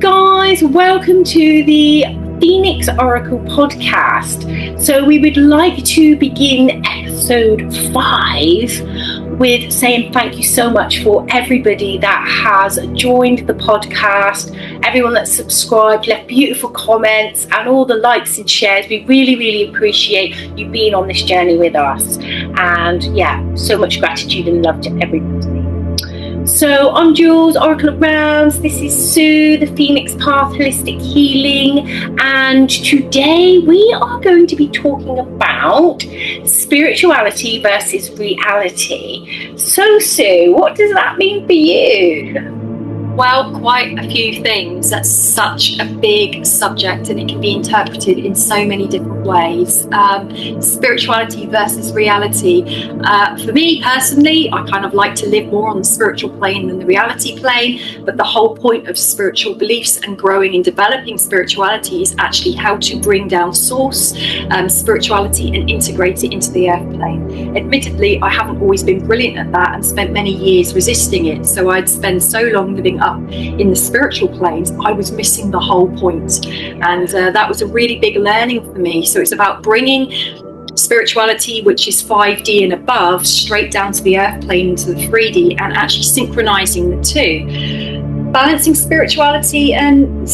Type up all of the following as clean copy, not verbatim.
Hello guys, welcome to the Phoenix Oracle podcast. So we would like to begin episode 5 with saying thank you so much for everybody that has joined the podcast, everyone that's subscribed, left beautiful comments and all the likes and shares. We really appreciate you being on this journey with us, and so much gratitude and love to everybody. So I'm Jules, Oracle of Realms. This is Sue, the Phoenix Path Holistic Healing, and today we are going to be talking about spirituality versus reality. So Sue, what does that mean for you? Well, quite a few things. That's such a big subject and it can be interpreted in so many different ways. Spirituality versus reality. For me personally, I kind of like to live more on the spiritual plane than the reality plane, but the whole point of spiritual beliefs and growing and developing spirituality is actually how to bring down source spirituality and integrate it into the earth plane. Admittedly, I haven't always been brilliant at that and spent many years resisting it, so I'd spend so long living up in the spiritual planes, I was missing the whole point. And that was a really big learning for me. So it's about bringing spirituality, which is 5D and above, straight down to the earth plane, into the 3D, and actually synchronizing the two. Balancing spirituality and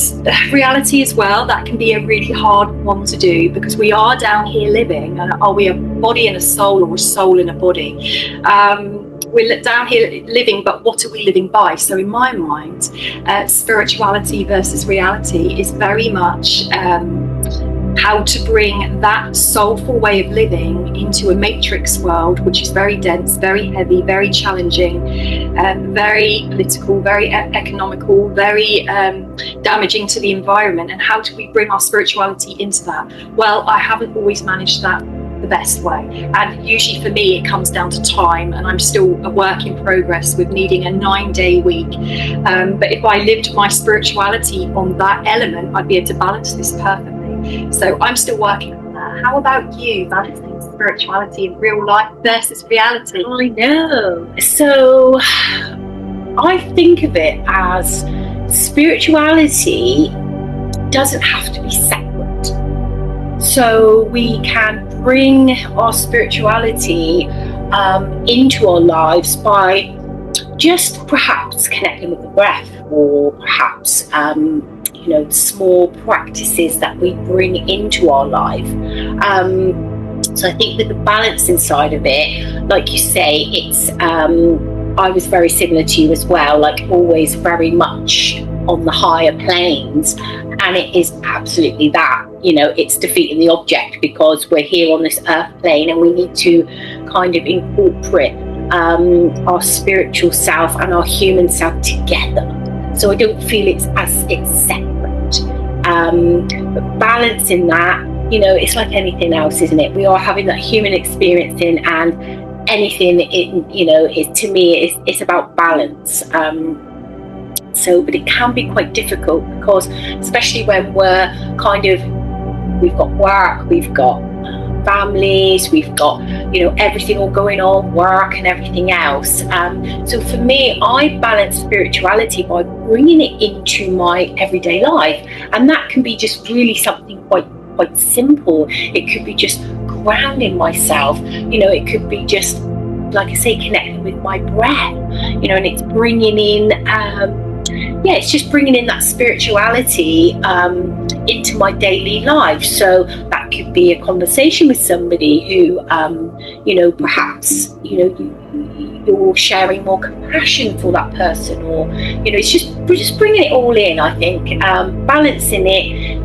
reality as well, that can be a really hard one to do, because we are down here living, and are we a body and a soul, or a soul and a body? We're down here living, but what are we living by? So in my mind, spirituality versus reality is very much how to bring that soulful way of living into a matrix world, which is very dense, very heavy, very challenging, very political, very economical, very damaging to the environment. And how do we bring our spirituality into that? Well, I haven't always managed that the best way, and usually for me it comes down to time, and I'm still a work in progress with needing a 9-day week, but if I lived my spirituality on that element, I'd be able to balance this perfectly. So I'm still working on that. How about you, balancing spirituality in real life versus reality? I know. So I think of it as spirituality doesn't have to be separate. So we can bring our spirituality into our lives by just perhaps connecting with the breath, or perhaps small practices that we bring into our life. So I think that the balance inside of it, like you say, it's I was very similar to you as well, like always very much on the higher planes, and it is absolutely that. It's defeating the object, because we're here on this earth plane and we need to kind of incorporate our spiritual self and our human self together. So I don't feel it's separate, but balancing that, it's like anything else, isn't it? We are having that human experiencing, and anything is, to me, it's about balance. But it can be quite difficult, because especially when we've got work, we've got families, we've got everything all going on, work and everything else. So for me, I balance spirituality by bringing it into my everyday life, and that can be just really something quite simple. It could be just grounding myself. It could be just, like I say, connecting with my breath. And it's bringing in. It's just bringing in that spirituality into my daily life. So that could be a conversation with somebody who, perhaps, you're sharing more compassion for that person, or, we're just bringing it all in, I think, balancing it.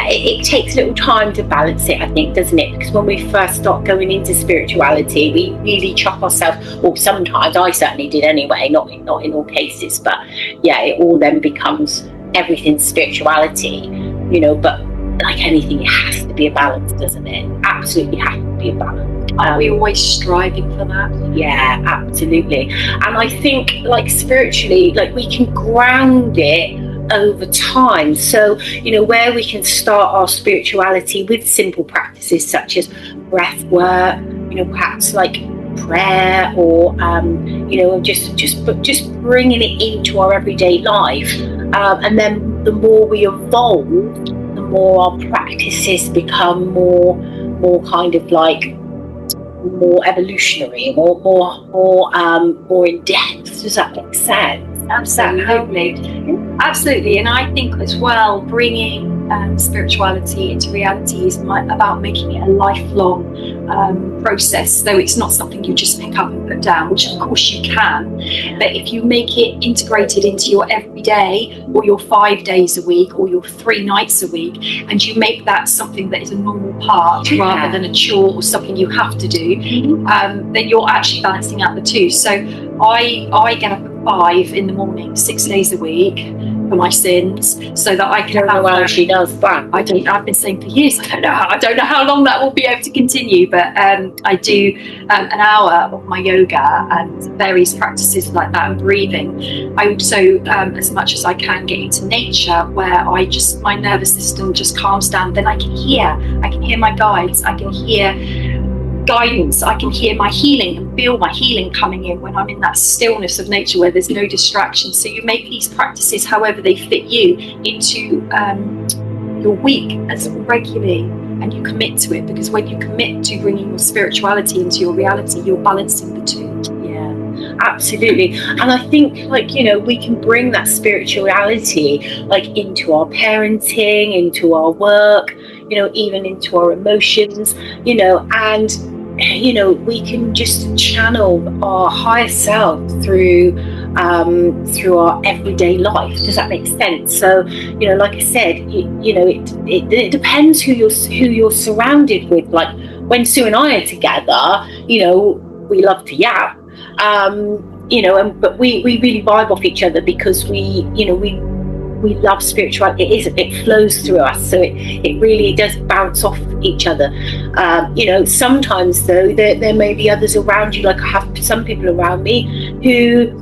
It takes a little time to balance it, I think, doesn't it? Because when we first start going into spirituality, we really chop ourselves, or sometimes I certainly did anyway, not in all cases, but it all then becomes everything spirituality, but like anything, it has to be a balance, doesn't it? Absolutely has to be a balance. Are we always striving for that? Yeah, absolutely. And I think, like, spiritually, like, we can ground it over time. So, where we can start our spirituality with simple practices such as breath work, perhaps like prayer, or just bringing it into our everyday life. And then the more we evolve, the more our practices become more kind of like more evolutionary, more in depth. Does that make sense? Absolutely. And I think as well, bringing spirituality into reality is about making it a lifelong process. So it's not something you just pick up and put down, which of course you can. But if you make it integrated into your everyday, or your 5 days a week, or your 3 nights a week, and you make that something that is a normal part rather than a chore or something you have to do, then you're actually balancing out the two. So I get up at 5 in the morning, 6 days a week, for my sins, so that I can. I don't know how she does that. I've been saying for years. I don't know how long that will be able to continue, but I do an hour of my yoga and various practices like that, and breathing. I also, as much as I can, get into nature, where my nervous system just calms down. Then I can hear my guides. I can hear guidance. I can hear my healing and feel my healing coming in when I'm in that stillness of nature where there's no distraction. So you make these practices however they fit you into your week as regularly, and you commit to it, because when you commit to bringing your spirituality into your reality, you're balancing the two. Absolutely. And I think, like, we can bring that spirituality like into our parenting, into our work, even into our emotions, and we can just channel our higher self through our everyday life. Does that make sense? So, like I said, it depends who you're surrounded with. Like when Sue and I are together, we love to yap, but we really vibe off each other, because we love spirituality. It flows through us, so it really does bounce off each other. Sometimes though there may be others around you, like I have some people around me who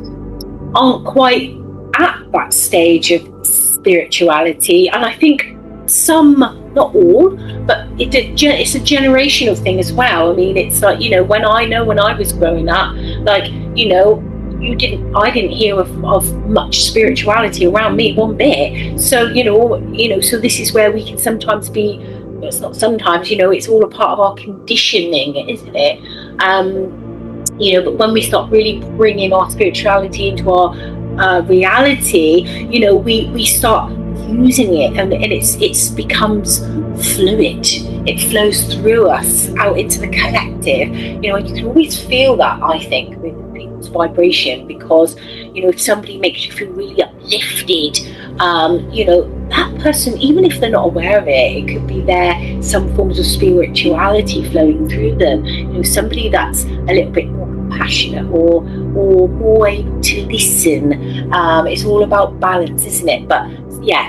aren't quite at that stage of spirituality, and I think some, not all, but it's a generational thing as well. I mean, it's like, when I was growing up, like, I didn't hear of much spirituality around me one bit. So, so this is where we can sometimes be, it's not sometimes, it's all a part of our conditioning, isn't it? But when we start really bringing our spirituality into our reality, we start using it, and it becomes fluid. It flows through us out into the collective, and you can always feel that, I think, with people's vibration, because if somebody makes you feel really uplifted, that person, even if they're not aware of it could be some forms of spirituality flowing through them. Somebody that's a little bit more compassionate, or more able to listen. It's all about balance, isn't it? But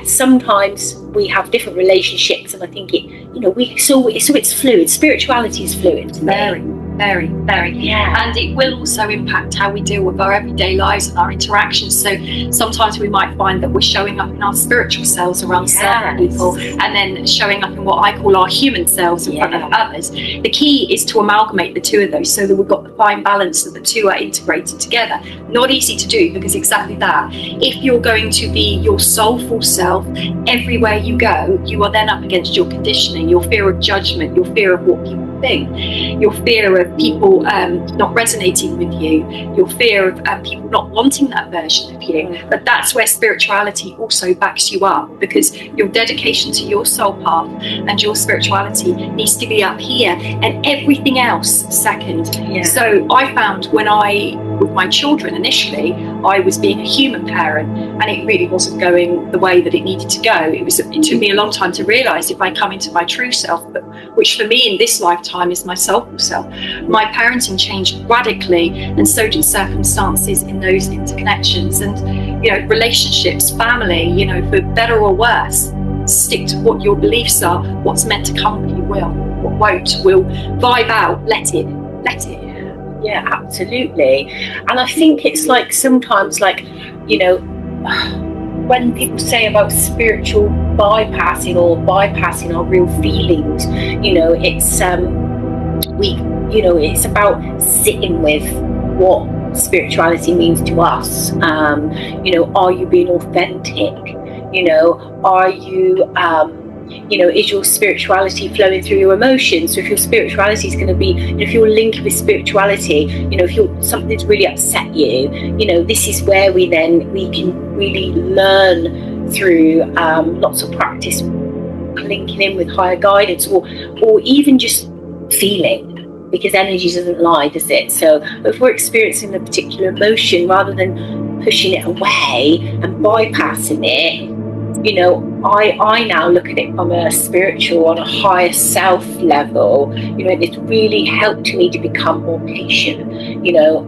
sometimes we have different relationships, and I think it's fluid. Spirituality is fluid. Very. And it will also impact how we deal with our everyday lives and our interactions. So sometimes we might find that we're showing up in our spiritual selves around certain people, and then showing up in what I call our human selves in front of others. The key is to amalgamate the two of those, so that we've got the fine balance, that the two are integrated together. Not easy to do, because exactly that. If you're going to be your soulful self everywhere you go, you are then up against your conditioning, your fear of judgment, your fear of what people think, your fear of people not resonating with you, your fear of people not wanting that version of you. But that's where spirituality also backs you up, because your dedication to your soul path and your spirituality needs to be up here, and everything else second. So I found with my children initially, I was being a human parent, and it really wasn't going the way that it needed to go. It took me a long time to realise, if I come into my true self, which for me in this lifetime is my soulful self, my parenting changed radically, and so did circumstances in those interconnections. And relationships, family, for better or worse, stick to what your beliefs are. What's meant to come with you will, what won't will vibe out. Let it. Yeah, absolutely. And I think it's like sometimes, like, when people say about spiritual bypassing, or bypassing our real feelings, it's about sitting with what spirituality means to us. Are you being authentic? You know, are you, you know, is your spirituality flowing through your emotions? So if your spirituality is going to be, you know, if you're linked with spirituality, you know, if something's really upset you, you know, this is where we can really learn through lots of practice, linking in with higher guidance, or even just feeling, because energy doesn't lie, does it? So if we're experiencing a particular emotion, rather than pushing it away and bypassing it, you know, I now look at it from a spiritual, on a higher self level. You know, it's really helped me to become more patient, you know,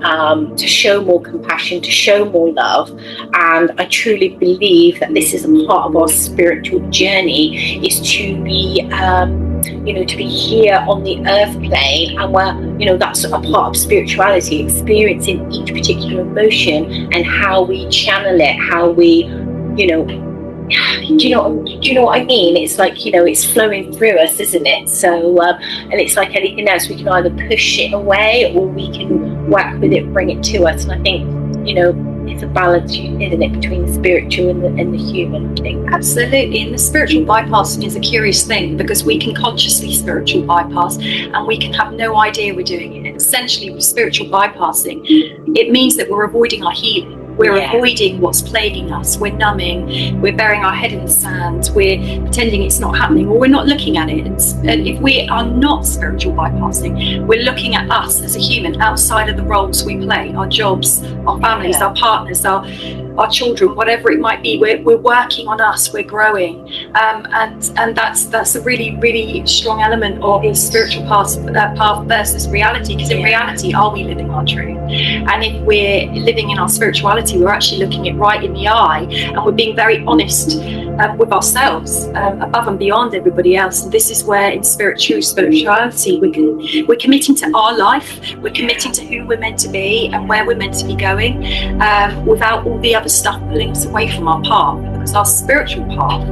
to show more compassion, to show more love. And I truly believe that this is a part of our spiritual journey, is to be, you know, to be here on the earth plane, and where, you know, that's a part of spirituality, experiencing each particular emotion and how we channel it, how we, you know, do you know what I mean? It's like, you know, it's flowing through us, isn't it? So and it's like anything else, we can either push it away or we can work with it, bring it to us. And I think, you know, it's a balance, isn't it, between the spiritual and the human, I think. Absolutely. And the spiritual bypassing is a curious thing, because we can consciously spiritual bypass and we can have no idea we're doing it. Essentially, with spiritual bypassing, it means that we're avoiding our healing. We're avoiding what's plaguing us. We're numbing. We're burying our head in the sand. We're pretending it's not happening, or we're not looking at it. And if we are not spiritual bypassing, we're looking at us as a human outside of the roles we play, our jobs, our families, our partners, our children, whatever it might be. We're working on us. We're growing, and that's a really, really strong element of the spiritual path versus reality. Because in reality, are we living our truth? And if we're living in our spirituality, we're actually looking it right in the eye, and we're being very honest with ourselves, above and beyond everybody else. And this is where, in spirituality, we're committing to our life, we're committing to who we're meant to be and where we're meant to be going, without all the other stuff pulling us away from our path. Because our spiritual path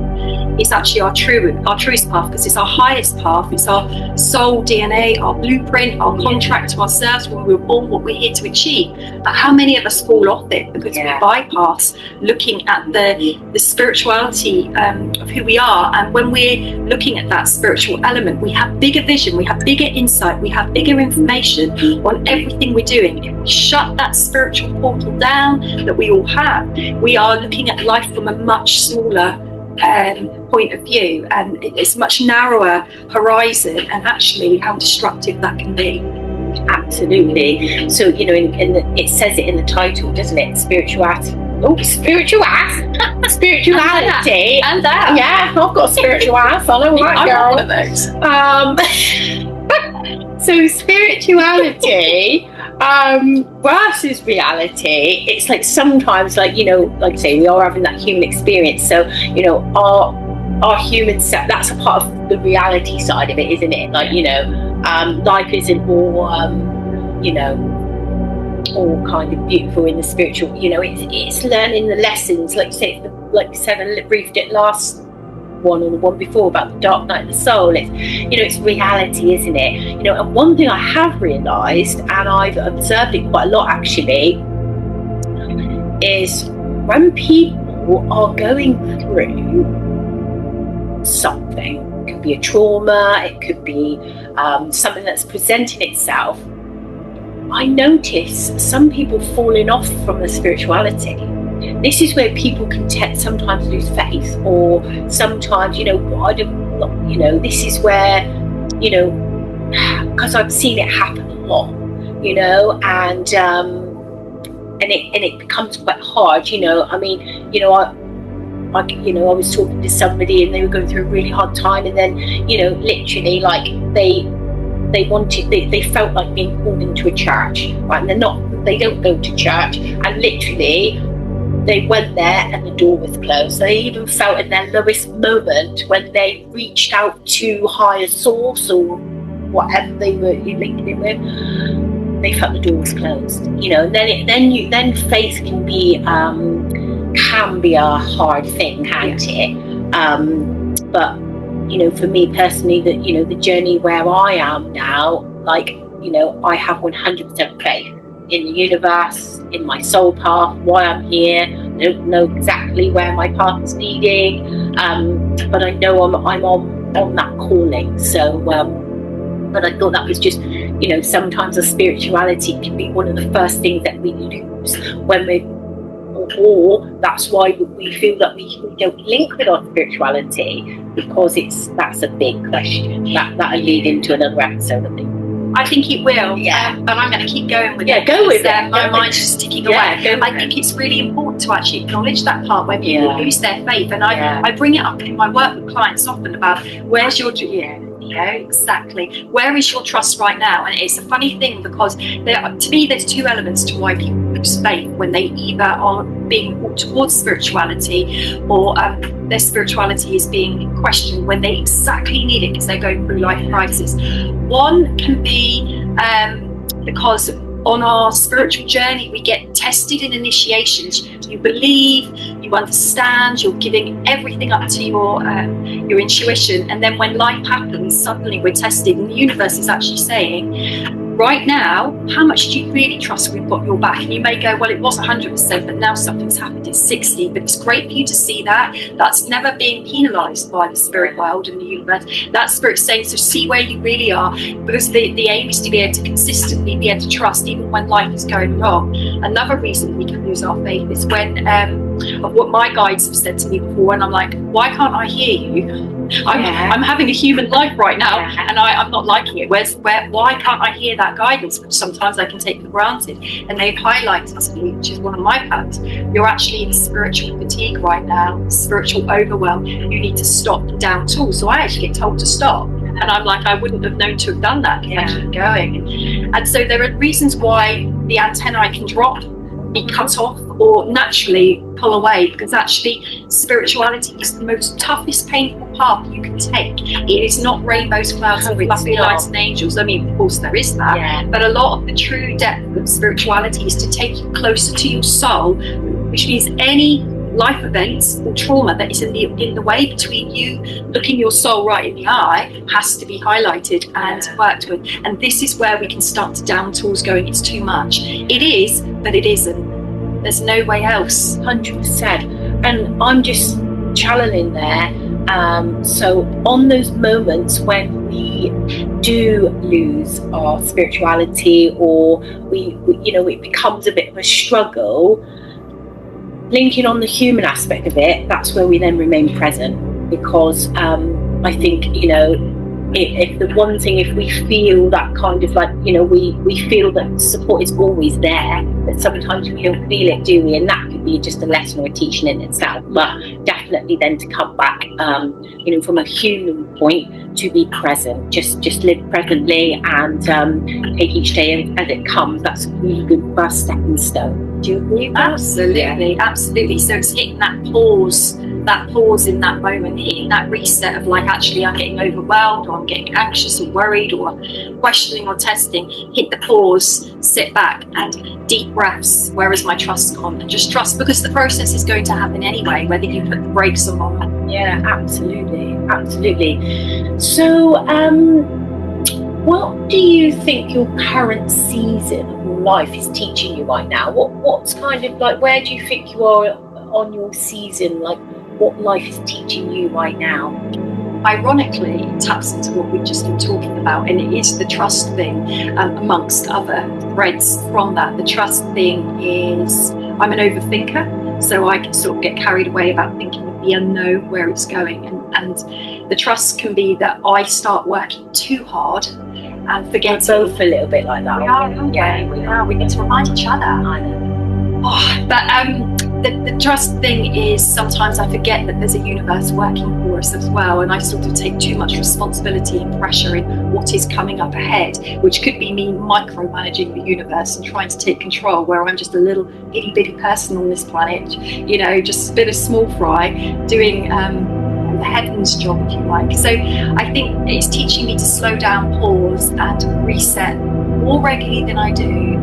is actually our truest path, because it's our highest path. It's our soul DNA, our blueprint, our contract to ourselves, when we were born, what we're here to achieve. But how many of us fall off it because we bypass looking at the spirituality of who we are? And when we're looking at that spiritual element, we have bigger vision, we have bigger insight, we have bigger information on everything we're doing. If we shut that spiritual portal down that we all have, we are looking at life from a much smaller point of view, and it's a much narrower horizon, and actually how destructive that can be. Absolutely. So, you know, it says it in the title, doesn't it? Spirituality. And that. Yeah, I've got a spiritual ass. I know that, girl. I'm one of those. So spirituality versus reality, it's like sometimes, like, you know, like I say, we are having that human experience. So, you know, our human set, that's a part of the reality side of it, isn't it? Like, you know, life isn't all, you know, all kind of beautiful in the spiritual. You know, it's learning the lessons, like you said, I briefed it last one or the one before about the dark night of the soul. It's, you know, it's reality, isn't it? You know, and one thing I have realised, and I've observed it quite a lot actually, is when people are going through something, it could be a trauma, it could be something that's presenting itself, I notice some people falling off from the spirituality. This is where people can sometimes lose faith, or sometimes, you know, you know, this is where, you know, because I've seen it happen a lot, you know, and it becomes quite hard, you know. I mean, you know, I was talking to somebody and they were going through a really hard time, and then, you know, literally, like they felt like being called into a church, right? And they don't go to church, and literally they went there and the door was closed. They even felt in their lowest moment, when they reached out to higher source or whatever they were linked in with, they felt the door was closed. You know, and then faith can be a hard thing, can't it? But, you know, for me personally, that, you know, the journey where I am now, like, you know, I have 100% faith in the universe, in my soul path, why I'm here, don't know exactly where my path is leading, but I know I'm on that calling. So, but I thought that was just, sometimes the spirituality can be one of the first things that we lose when we're, or that's why we feel that we don't link with our spirituality, because that's a big question. That'll lead into another episode, I think. I think it will. Yeah. But I'm going to keep going with it. Yeah, go with it. My mind's just ticking away. I think it's really important to actually acknowledge that part where people lose their faith. And I bring it up in my work with clients often about where's your, exactly. Where is your trust right now? And it's a funny thing because to me, there's two elements to why people lose faith when they either are being walked towards spirituality or their spirituality is being questioned when they exactly need it because they're going through life crisis. One can be because on our spiritual journey we get tested in initiations. You believe, you understand, you're giving everything up to your intuition, and then when life happens, suddenly we're tested, and the universe is actually saying, right now, how much do you really trust we've got your back? And you may go, well, it was 100%, but now something's happened, it's 60. But it's great for you to see that. That's never being penalised by the spirit world and the universe. That spirit's saying, so see where you really are, because the aim is to be able to consistently be able to trust even when life is going wrong. Another reason we can lose our faith is when of what my guides have said to me before, and I'm like, why can't I hear you? I'm having a human life right now, and I'm not liking it. Why can't I hear that guidance, which sometimes I can take for granted? And they've highlighted to me, which is one of my paths, you're actually in spiritual fatigue right now, spiritual overwhelm. You need to stop and down tools. So I actually get told to stop. And I'm like, I wouldn't have known to have done that. I keep going. And so there are reasons why the antennae can drop, be cut off, or naturally pull away, because actually spirituality is the most toughest, painful path you can take. It is not rainbows, clouds, and fluffy lights and angels. I mean, of course there is that, but a lot of the true depth of spirituality is to take you closer to your soul, which means any life events or trauma that is in the way between you looking your soul right in the eye has to be highlighted and worked with. And this is where we can start to down tools going, it's too much. It is, but it isn't. There's no way else. 100%. And I'm just channeling there. So on those moments when we do lose our spirituality, or it becomes a bit of a struggle, linking on the human aspect of it, that's where we then remain present. Because I think, if the one thing, if we feel that kind of like, we feel that support is always there, but sometimes we don't feel it, do we? And that could be just a lesson or a teaching in itself. But definitely then to come back, from a human point, to be present, just live presently and take each day as it comes. That's a really good first stepping stone. Do you agree with that? Absolutely. So it's hitting that pause in that moment, hitting that reset of like, actually I'm getting overwhelmed, or I'm getting anxious or worried or questioning or testing. Hit the pause, sit back, and deep breaths. Where is my trust gone? And just trust, because the process is going to happen anyway, whether you put the brakes on or not. Yeah, absolutely. So what do you think your current season of your life is teaching you right now? What's kind of like, where do you think you are on your season? Like, what life is teaching you right now? Ironically, it taps into what we've just been talking about, and it is the trust thing, amongst other threads from that. The trust thing is, I'm an overthinker, so I can sort of get carried away about thinking of the unknown, where it's going, and the trust can be that I start working too hard and forget. We're both a little bit like that. We are. We need to remind each other. I know. But the trust thing is, sometimes I forget that there's a universe working for us as well, and I sort of take too much responsibility and pressure in what is coming up ahead, which could be me micromanaging the universe and trying to take control, where I'm just a little itty bitty person on this planet, just a bit of small fry doing the heaven's job, if you like. So I think it's teaching me to slow down, pause, and reset more regularly than I do,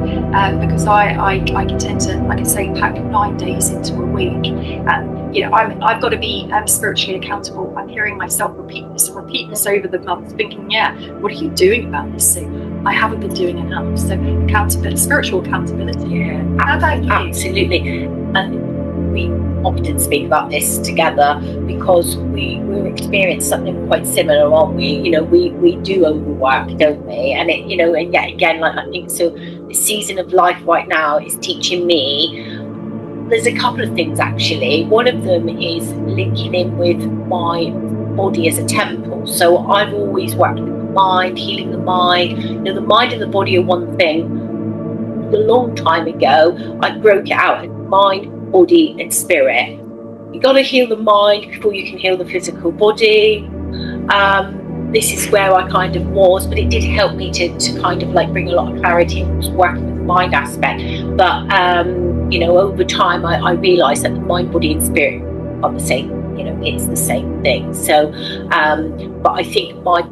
because I can tend to, like I say, pack 9 days into a week, and I've got to be spiritually accountable. I'm hearing myself repeat this over the months, thinking, what are you doing about this, Sue? I haven't been doing enough. So spiritual accountability. How about you? Absolutely. we often speak about this together because we're experiencing something quite similar, aren't we? You know, we do overwork, don't we? And it, you know, and yet again, like I think so, the season of life right now is teaching me. There's a couple of things actually. One of them is linking in with my body as a temple. So I've always worked with the mind, healing the mind. You know, the mind and the body are one thing. A long time ago, I broke it out in mind, body, and spirit. You got to heal the mind before you can heal the physical body. This is where I kind of was, but it did help me to kind of like bring a lot of clarity and working with the mind aspect. But you know, over time, I realised that the mind, body, and spirit are the same. You know, it's the same thing. So, but I think my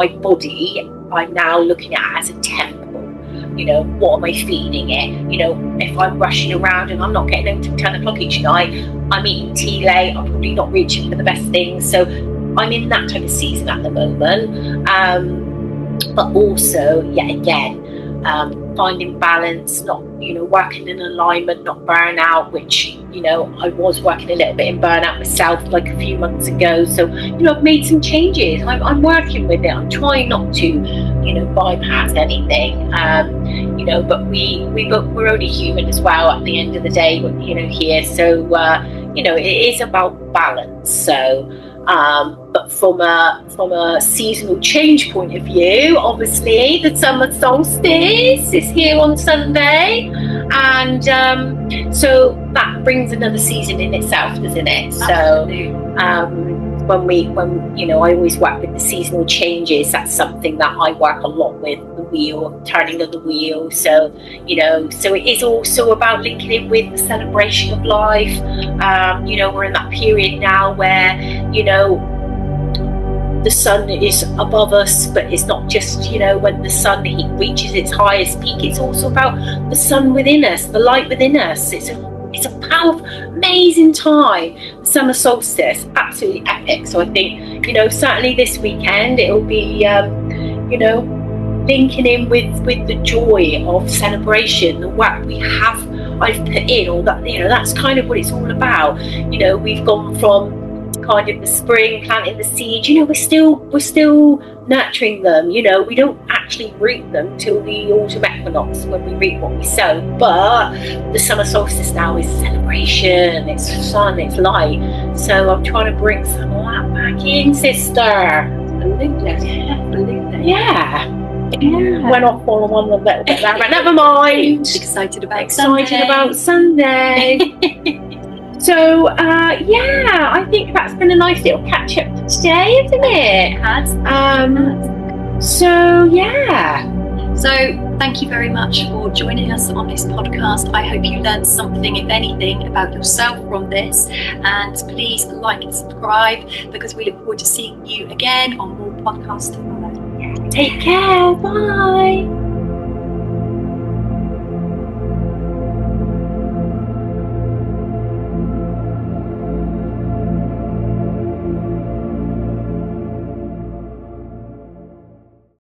body, I'm now looking at as a temple. You know, what am I feeding it? You know, if I'm rushing around and I'm not getting home till 10 o'clock each night, I'm eating tea late, I'm probably not reaching for the best things. So I'm in that type of season at the moment. But also, yet again, finding balance, not, you know, working in alignment, not burnout, which, you know, I was working a little bit in burnout myself like a few months ago. So, you know, I've made some changes. I'm working with it. I'm trying not to, you know, bypass anything. You know, but we're only human as well at the end of the day, you know, here. So, you know, it is about balance. So, but from a seasonal change point of view, obviously the summer solstice is here on Sunday, and so that brings another season in itself, doesn't it? Absolutely. So when you know, I always work with the seasonal changes. That's something that I work a lot with, the wheel, turning of the wheel. So, you know, so it is also about linking in with the celebration of life. You know, we're in that period now where, you know, the sun is above us, but it's not just, you know, when the sun reaches its highest peak, it's also about the sun within us, the light within us. It's a powerful, amazing time. The summer solstice, absolutely epic. So I think, you know, certainly this weekend it'll be, you know, linking in with the joy of celebration, the work I've put in, or that, you know, that's kind of what it's all about. You know, we've gone from kind of the spring, planting the seeds, you know, we're still nurturing them. You know, we don't actually reap them till the autumn equinox when we reap what we sow. But the summer solstice now is celebration, it's sun, it's light. So I'm trying to bring some of that back in, sister. Absolutely. Yeah. Went off on one a little bit there, but never mind. Excited about Sunday. So, yeah, I think that's been a nice little catch up for today, isn't it? It has. So, yeah. So, thank you very much for joining us on this podcast. I hope you learned something, if anything, about yourself from this. And please like and subscribe, because we look forward to seeing you again on more podcasts to follow. Take care. Bye.